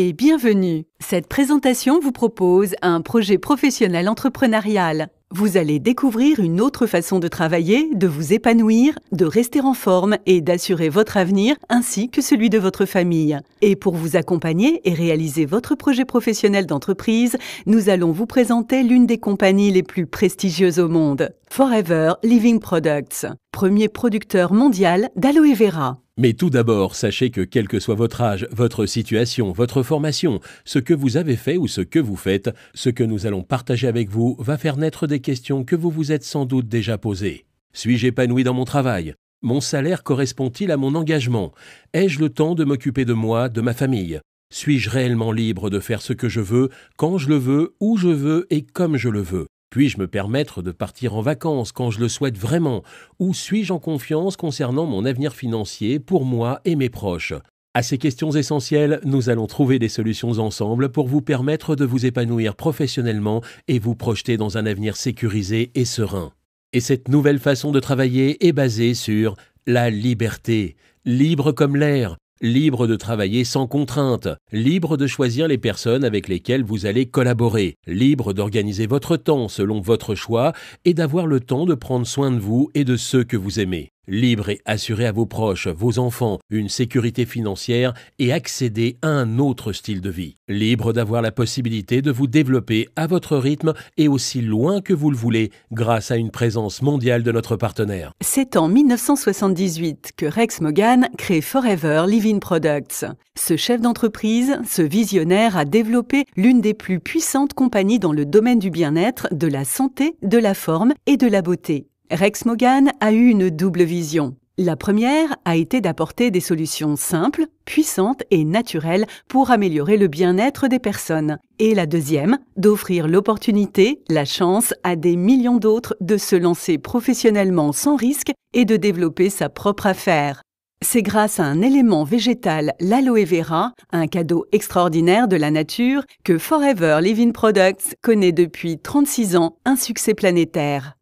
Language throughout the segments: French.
et bienvenue. Cette présentation vous propose un projet professionnel entrepreneurial. Vous allez découvrir une autre façon de travailler, de vous épanouir, de rester en forme et d'assurer votre avenir ainsi que celui de votre famille. Et pour vous accompagner et réaliser votre projet professionnel d'entreprise, nous allons vous présenter l'une des compagnies les plus prestigieuses au monde, Forever Living Products, premier producteur mondial d'aloe vera. Mais tout d'abord, sachez que quel que soit votre âge, votre situation, votre formation, ce que vous avez fait ou ce que vous faites, ce que nous allons partager avec vous va faire naître des questions que vous vous êtes sans doute déjà posées. Suis-je épanoui dans mon travail ? Mon salaire correspond-il à mon engagement ? Ai-je le temps de m'occuper de moi, de ma famille ? Suis-je réellement libre de faire ce que je veux, quand je le veux, où je veux et comme je le veux ? Puis-je me permettre de partir en vacances quand je le souhaite vraiment ? Ou suis-je en confiance concernant mon avenir financier pour moi et mes proches ? À ces questions essentielles, nous allons trouver des solutions ensemble pour vous permettre de vous épanouir professionnellement et vous projeter dans un avenir sécurisé et serein. Et cette nouvelle façon de travailler est basée sur la liberté, libre comme l'air. Libre de travailler sans contrainte, libre de choisir les personnes avec lesquelles vous allez collaborer, libre d'organiser votre temps selon votre choix et d'avoir le temps de prendre soin de vous et de ceux que vous aimez. Libre et assurer à vos proches, vos enfants, une sécurité financière et accéder à un autre style de vie. Libre d'avoir la possibilité de vous développer à votre rythme et aussi loin que vous le voulez grâce à une présence mondiale de notre partenaire. C'est en 1978 que Rex Morgan crée Forever Living Products. Ce chef d'entreprise, ce visionnaire a développé l'une des plus puissantes compagnies dans le domaine du bien-être, de la santé, de la forme et de la beauté. Rex Morgan a eu une double vision. La première a été d'apporter des solutions simples, puissantes et naturelles pour améliorer le bien-être des personnes. Et la deuxième, d'offrir l'opportunité, la chance à des millions d'autres de se lancer professionnellement sans risque et de développer sa propre affaire. C'est grâce à un élément végétal, l'aloe vera, un cadeau extraordinaire de la nature, que Forever Living Products connaît depuis 36 ans un succès planétaire.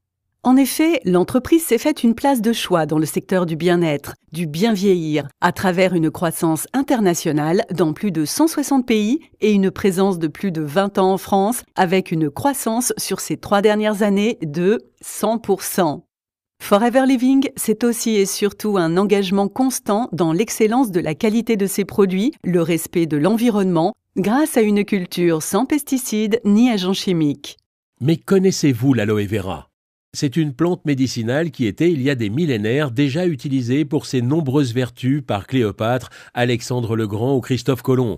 En effet, l'entreprise s'est faite une place de choix dans le secteur du bien-être, du bien vieillir, à travers une croissance internationale dans plus de 160 pays et une présence de plus de 20 ans en France, avec une croissance sur ces 3 dernières années de 100%. Forever Living, c'est aussi et surtout un engagement constant dans l'excellence de la qualité de ses produits, le respect de l'environnement, grâce à une culture sans pesticides ni agents chimiques. Mais connaissez-vous l'aloe vera ? C'est une plante médicinale qui était, il y a des millénaires, déjà utilisée pour ses nombreuses vertus par Cléopâtre, Alexandre le Grand ou Christophe Colomb.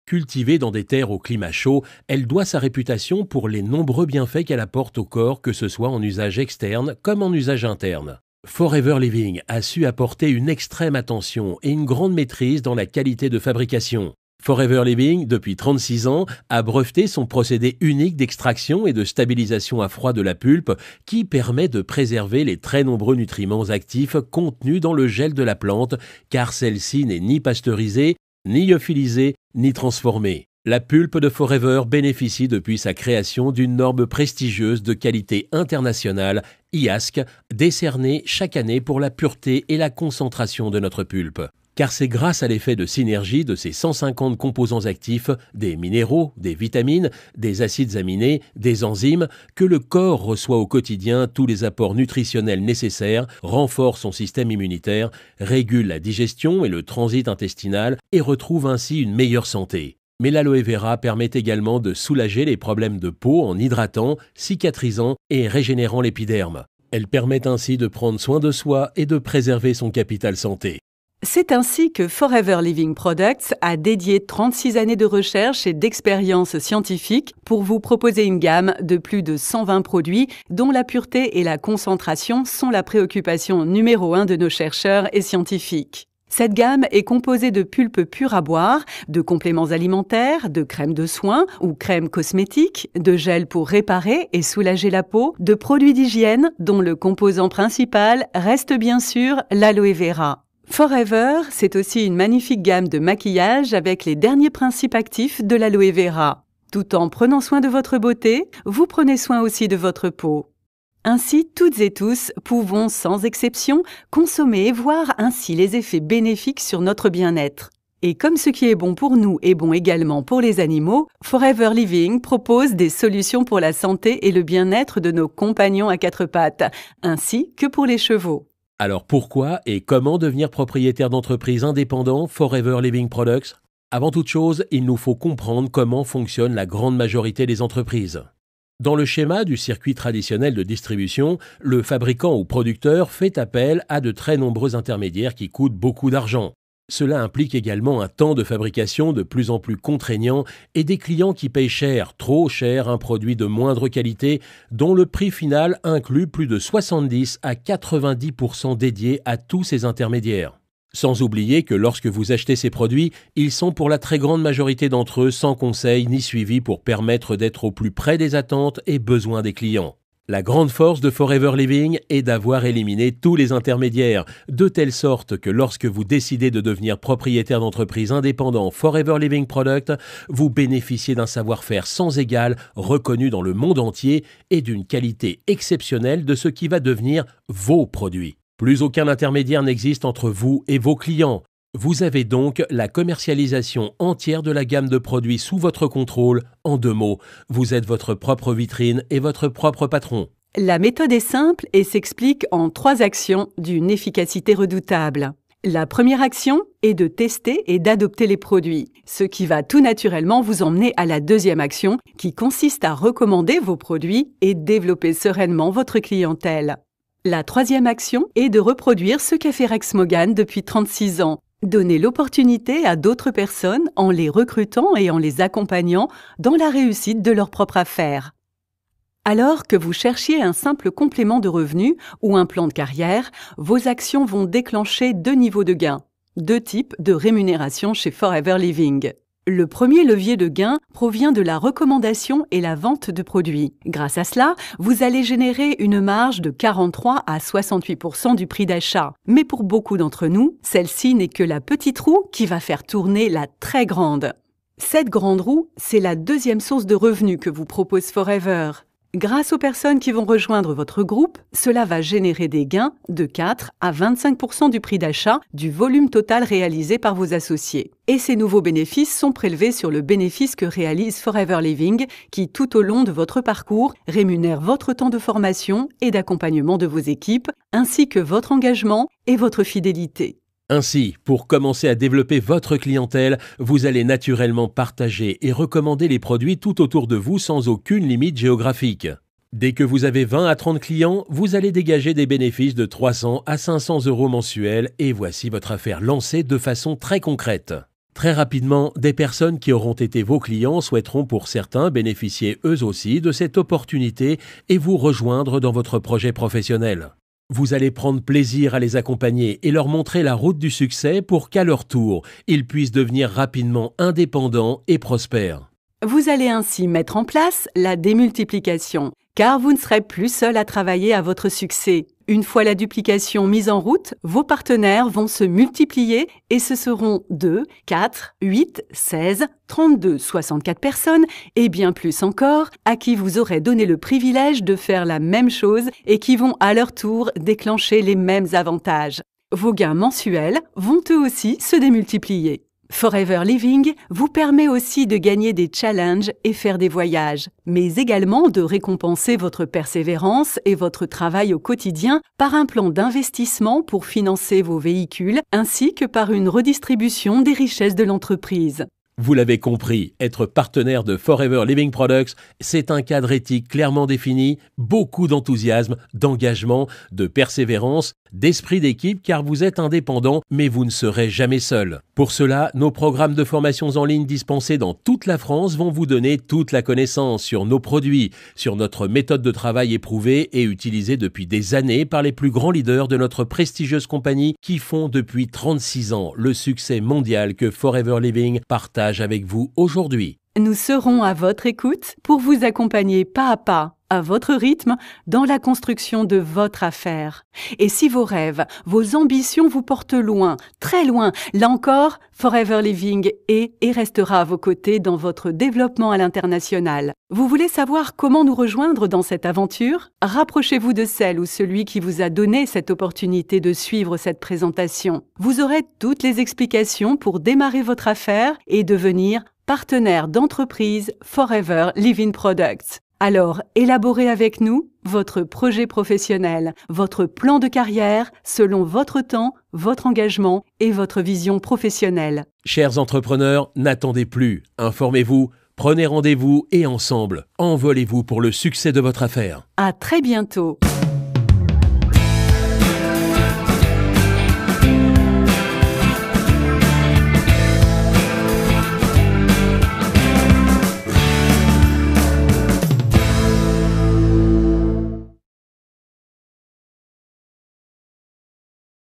Cultivée dans des terres au climat chaud, elle doit sa réputation pour les nombreux bienfaits qu'elle apporte au corps, que ce soit en usage externe comme en usage interne. Forever Living a su apporter une extrême attention et une grande maîtrise dans la qualité de fabrication. Forever Living, depuis 36 ans, a breveté son procédé unique d'extraction et de stabilisation à froid de la pulpe qui permet de préserver les très nombreux nutriments actifs contenus dans le gel de la plante car celle-ci n'est ni pasteurisée, ni lyophilisée, ni transformée. La pulpe de Forever bénéficie depuis sa création d'une norme prestigieuse de qualité internationale, IASC, décernée chaque année pour la pureté et la concentration de notre pulpe. Car c'est grâce à l'effet de synergie de ces 150 composants actifs, des minéraux, des vitamines, des acides aminés, des enzymes, que le corps reçoit au quotidien tous les apports nutritionnels nécessaires, renforce son système immunitaire, régule la digestion et le transit intestinal et retrouve ainsi une meilleure santé. Mais l'aloe vera permet également de soulager les problèmes de peau en hydratant, cicatrisant et régénérant l'épiderme. Elle permet ainsi de prendre soin de soi et de préserver son capital santé. C'est ainsi que Forever Living Products a dédié 36 années de recherche et d'expérience scientifique pour vous proposer une gamme de plus de 120 produits dont la pureté et la concentration sont la préoccupation numéro 1 de nos chercheurs et scientifiques. Cette gamme est composée de pulpes pures à boire, de compléments alimentaires, de crèmes de soins ou crèmes cosmétiques, de gels pour réparer et soulager la peau, de produits d'hygiène dont le composant principal reste bien sûr l'aloe vera. Forever, c'est aussi une magnifique gamme de maquillage avec les derniers principes actifs de l'aloe vera. Tout en prenant soin de votre beauté, vous prenez soin aussi de votre peau. Ainsi, toutes et tous pouvons, sans exception, consommer et voir ainsi les effets bénéfiques sur notre bien-être. Et comme ce qui est bon pour nous est bon également pour les animaux, Forever Living propose des solutions pour la santé et le bien-être de nos compagnons à quatre pattes, ainsi que pour les chevaux. Alors pourquoi et comment devenir propriétaire d'entreprise indépendant Forever Living Products? Avant toute chose, il nous faut comprendre comment fonctionne la grande majorité des entreprises. Dans le schéma du circuit traditionnel de distribution, le fabricant ou producteur fait appel à de très nombreux intermédiaires qui coûtent beaucoup d'argent. Cela implique également un temps de fabrication de plus en plus contraignant et des clients qui payent cher, trop cher, un produit de moindre qualité dont le prix final inclut plus de 70 à 90% dédiés à tous ces intermédiaires. Sans oublier que lorsque vous achetez ces produits, ils sont pour la très grande majorité d'entre eux sans conseil ni suivi pour permettre d'être au plus près des attentes et besoins des clients. La grande force de Forever Living est d'avoir éliminé tous les intermédiaires, de telle sorte que lorsque vous décidez de devenir propriétaire d'entreprise indépendant Forever Living Product, vous bénéficiez d'un savoir-faire sans égal, reconnu dans le monde entier et d'une qualité exceptionnelle de ce qui va devenir vos produits. Plus aucun intermédiaire n'existe entre vous et vos clients. Vous avez donc la commercialisation entière de la gamme de produits sous votre contrôle. En 2 mots, vous êtes votre propre vitrine et votre propre patron. La méthode est simple et s'explique en 3 actions d'une efficacité redoutable. La première action est de tester et d'adopter les produits, ce qui va tout naturellement vous emmener à la deuxième action qui consiste à recommander vos produits et développer sereinement votre clientèle. La troisième action est de reproduire ce qu'a fait Rex Mogan depuis 36 ans. Donner l'opportunité à d'autres personnes en les recrutant et en les accompagnant dans la réussite de leur propre affaire. Alors que vous cherchiez un simple complément de revenus ou un plan de carrière, vos actions vont déclencher 2 niveaux de gains, 2 types de rémunération chez Forever Living. Le premier levier de gain provient de la recommandation et la vente de produits. Grâce à cela, vous allez générer une marge de 43 à 68% du prix d'achat. Mais pour beaucoup d'entre nous, celle-ci n'est que la petite roue qui va faire tourner la très grande. Cette grande roue, c'est la deuxième source de revenus que vous propose Forever. Grâce aux personnes qui vont rejoindre votre groupe, cela va générer des gains de 4 à 25% du prix d'achat du volume total réalisé par vos associés. Et ces nouveaux bénéfices sont prélevés sur le bénéfice que réalise Forever Living, qui tout au long de votre parcours rémunère votre temps de formation et d'accompagnement de vos équipes, ainsi que votre engagement et votre fidélité. Ainsi, pour commencer à développer votre clientèle, vous allez naturellement partager et recommander les produits tout autour de vous sans aucune limite géographique. Dès que vous avez 20 à 30 clients, vous allez dégager des bénéfices de 300 à 500 € mensuels et voici votre affaire lancée de façon très concrète. Très rapidement, des personnes qui auront été vos clients souhaiteront pour certains bénéficier eux aussi de cette opportunité et vous rejoindre dans votre projet professionnel. Vous allez prendre plaisir à les accompagner et leur montrer la route du succès pour qu'à leur tour, ils puissent devenir rapidement indépendants et prospères. Vous allez ainsi mettre en place la démultiplication, car vous ne serez plus seul à travailler à votre succès. Une fois la duplication mise en route, vos partenaires vont se multiplier et ce seront 2, 4, 8, 16, 32, 64 personnes et bien plus encore à qui vous aurez donné le privilège de faire la même chose et qui vont à leur tour déclencher les mêmes avantages. Vos gains mensuels vont eux aussi se démultiplier. Forever Living vous permet aussi de gagner des challenges et faire des voyages, mais également de récompenser votre persévérance et votre travail au quotidien par un plan d'investissement pour financer vos véhicules ainsi que par une redistribution des richesses de l'entreprise. Vous l'avez compris, être partenaire de Forever Living Products, c'est un cadre éthique clairement défini, beaucoup d'enthousiasme, d'engagement, de persévérance, d'esprit d'équipe car vous êtes indépendant, mais vous ne serez jamais seul. Pour cela, nos programmes de formations en ligne dispensés dans toute la France vont vous donner toute la connaissance sur nos produits, sur notre méthode de travail éprouvée et utilisée depuis des années par les plus grands leaders de notre prestigieuse compagnie qui font depuis 36 ans le succès mondial que Forever Living partage avec vous aujourd'hui. Nous serons à votre écoute pour vous accompagner pas à pas à votre rythme, dans la construction de votre affaire. Et si vos rêves, vos ambitions vous portent loin, très loin, là encore, Forever Living est et restera à vos côtés dans votre développement à l'international. Vous voulez savoir comment nous rejoindre dans cette aventure? Rapprochez-vous de celle ou celui qui vous a donné cette opportunité de suivre cette présentation. Vous aurez toutes les explications pour démarrer votre affaire et devenir partenaire d'entreprise Forever Living Products. Alors, élaborez avec nous votre projet professionnel, votre plan de carrière selon votre temps, votre engagement et votre vision professionnelle. Chers entrepreneurs, n'attendez plus. Informez-vous, prenez rendez-vous et ensemble, envolez-vous pour le succès de votre affaire. À très bientôt.